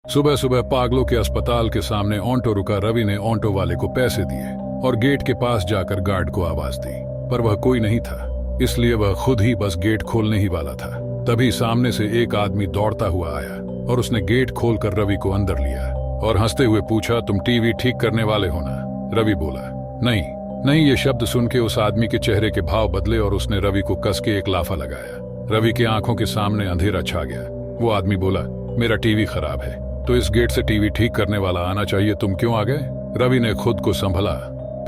सुबह सुबह पागलों के अस्पताल के सामने ऑटो रुका। रवि ने ऑटो वाले को पैसे दिए और गेट के पास जाकर गार्ड को आवाज दी, पर वह कोई नहीं था, इसलिए वह खुद ही बस गेट खोलने ही वाला था। तभी सामने से एक आदमी दौड़ता हुआ आया और उसने गेट खोलकर रवि को अंदर लिया और हंसते हुए पूछा, तुम टीवी ठीक करने वाले हो ना? रवि बोला, नहीं नहीं। ये शब्द सुन के उस आदमी के चेहरे के भाव बदले और उसने रवि को कस के एक लाफा लगाया। रवि की आंखों के सामने अंधेरा छा गया। वो आदमी बोला, मेरा टीवी खराब है तो इस गेट से टीवी ठीक करने वाला आना चाहिए, तुम क्यों आ गए? रवि ने खुद को संभला।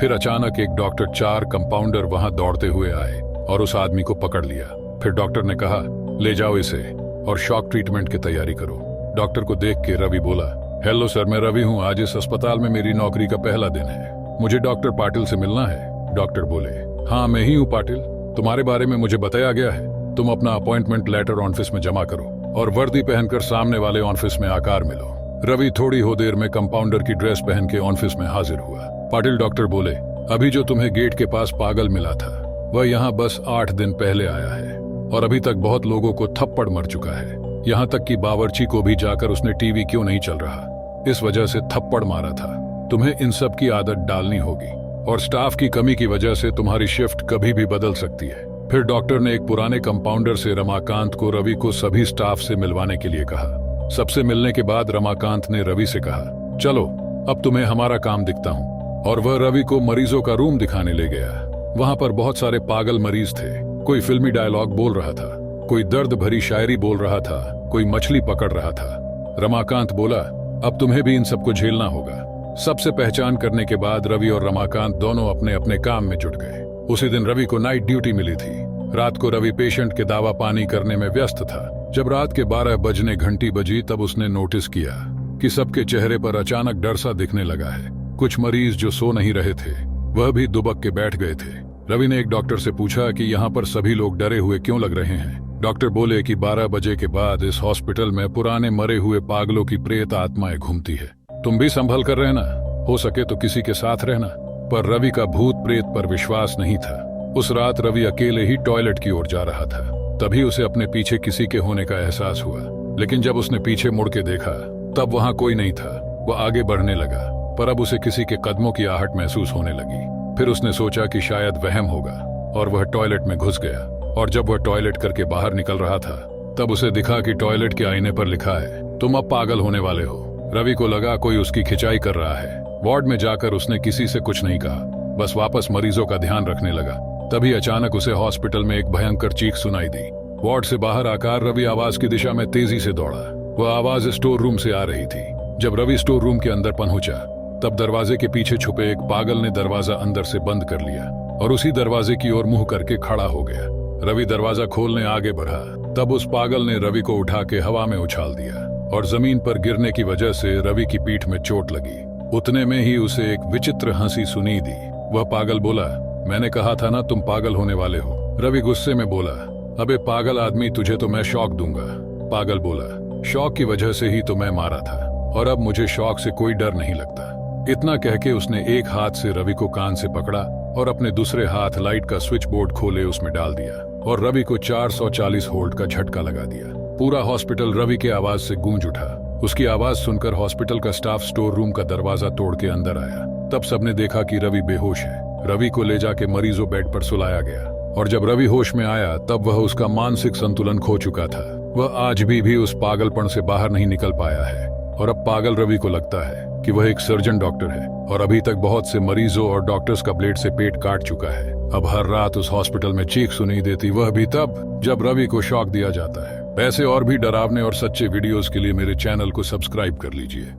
फिर अचानक एक डॉक्टर, 4 कंपाउंडर वहां दौड़ते हुए आए और उस आदमी को पकड़ लिया। फिर डॉक्टर ने कहा, ले जाओ इसे और शॉक ट्रीटमेंट की तैयारी करो। डॉक्टर को देख के रवि बोला, हेलो सर, मैं रवि हूँ। आज इस अस्पताल में मेरी नौकरी का पहला दिन है, मुझे डॉक्टर पाटिल से मिलना है। डॉक्टर बोले, हाँ मैं ही हूँ पाटिल, तुम्हारे बारे में मुझे बताया गया है, तुम अपना अपॉइंटमेंट लेटर ऑफिस में जमा करो और वर्दी पहनकर सामने वाले ऑफिस में आकार मिलो। रवि थोड़ी हो देर में कंपाउंडर की ड्रेस पहन के ऑफिस में हाजिर हुआ। पाटिल डॉक्टर बोले, अभी जो तुम्हें गेट के पास पागल मिला था वह यहाँ बस 8 दिन पहले आया है और अभी तक बहुत लोगों को थप्पड़ मर चुका है, यहाँ तक कि बावर्ची को भी जाकर उसने टीवी क्यों नहीं चल रहा इस वजह से थप्पड़ मारा था। तुम्हें इन सब की आदत डालनी होगी और स्टाफ की कमी की वजह से तुम्हारी शिफ्ट कभी भी बदल सकती है। फिर डॉक्टर ने एक पुराने कंपाउंडर से रमाकांत को रवि को सभी स्टाफ से मिलवाने के लिए कहा। सबसे मिलने के बाद रमाकांत ने रवि से कहा, चलो अब तुम्हें हमारा काम दिखता हूँ। और वह रवि को मरीजों का रूम दिखाने ले गया। वहां पर बहुत सारे पागल मरीज थे, कोई फिल्मी डायलॉग बोल रहा था, कोई दर्द भरी शायरी बोल रहा था, कोई मछली पकड़ रहा था। रमाकांत बोला, अब तुम्हें भी इन सबको झेलना होगा। सबसे पहचान करने के बाद रवि और रमाकांत दोनों अपने अपने काम में जुट गए। उसी दिन रवि को नाइट ड्यूटी मिली थी। रात को रवि पेशेंट के दावा पानी करने में व्यस्त था। जब रात के 12 बजने घंटी बजी तब उसने नोटिस किया कि सबके चेहरे पर अचानक डर सा दिखने लगा है। कुछ मरीज जो सो नहीं रहे थे वह भी दुबक के बैठ गए थे। रवि ने एक डॉक्टर से पूछा कि यहाँ पर सभी लोग डरे हुए क्यों लग रहे हैं। डॉक्टर बोले कि 12 बजे के बाद इस हॉस्पिटल में पुराने मरे हुए पागलों की प्रेत आत्माएं घूमती है। तुम भी संभल कर रहना, हो सके तो किसी के साथ रहना। पर रवि का भूत प्रेत पर विश्वास नहीं था। उस रात रवि अकेले ही टॉयलेट की ओर जा रहा था। तभी उसे अपने पीछे किसी के होने का एहसास हुआ, लेकिन जब उसने पीछे मुड़ के देखा तब वहां कोई नहीं था। वह आगे बढ़ने लगा पर अब उसे किसी के कदमों की आहट महसूस होने लगी। फिर उसने सोचा कि शायद वहम होगा और वह टॉयलेट में घुस गया। और जब वह टॉयलेट करके बाहर निकल रहा था तब उसे दिखा कि टॉयलेट के आईने पर लिखा है, तुम अब पागल होने वाले हो। रवि को लगा कोई उसकी खिंचाई कर रहा है। वार्ड में जाकर उसने किसी से कुछ नहीं कहा, बस वापस मरीजों का ध्यान रखने लगा। तभी अचानक उसे हॉस्पिटल में एक भयंकर चीख सुनाई दी। वार्ड से बाहर आकर रवि आवाज की दिशा में तेजी से दौड़ा। वह आवाज स्टोर रूम से आ रही थी। जब रवि स्टोर रूम के अंदर पहुंचा तब दरवाजे के पीछे छुपे एक पागल ने दरवाजा अंदर से बंद कर लिया और उसी दरवाजे की ओर मुंह करके खड़ा हो गया। रवि दरवाजा खोलने आगे बढ़ा तब उस पागल ने रवि को उठा के हवा में उछाल दिया और जमीन पर गिरने की वजह से रवि की पीठ में चोट लगी। उतने में ही उसे एक विचित्र हंसी सुनी दी। वह पागल बोला, मैंने कहा था ना तुम पागल होने वाले हो। रवि गुस्से में बोला, अबे पागल आदमी, तुझे तो मैं शॉक दूंगा। पागल बोला, शॉक की वजह से ही तो मैं मारा था और अब मुझे शॉक से कोई डर नहीं लगता। इतना कह के उसने एक हाथ से रवि को कान से पकड़ा और अपने दूसरे हाथ लाइट का स्विच बोर्ड खोले उसमें डाल दिया और रवि को 440 वोल्ट का झटका लगा दिया। पूरा हॉस्पिटल रवि के आवाज से गूंज उठा। उसकी आवाज सुनकर हॉस्पिटल का स्टाफ स्टोर रूम का दरवाजा तोड़ के अंदर आया। तब सबने देखा कि रवि बेहोश है। रवि को ले जाके मरीजों बेड पर सुलाया गया और जब रवि होश में आया तब वह उसका मानसिक संतुलन खो चुका था। वह आज भी उस पागलपन से बाहर नहीं निकल पाया है और अब पागल रवि को लगता है कि वह एक सर्जन डॉक्टर है और अभी तक बहुत से मरीजों और डॉक्टर्स का ब्लेड से पेट काट चुका है। अब हर रात उस हॉस्पिटल में चीख सुनी देती, वह भी तब जब रवि को शॉक दिया जाता है। ऐसे और भी डरावने और सच्चे वीडियोस के लिए मेरे चैनल को सब्सक्राइब कर लीजिए।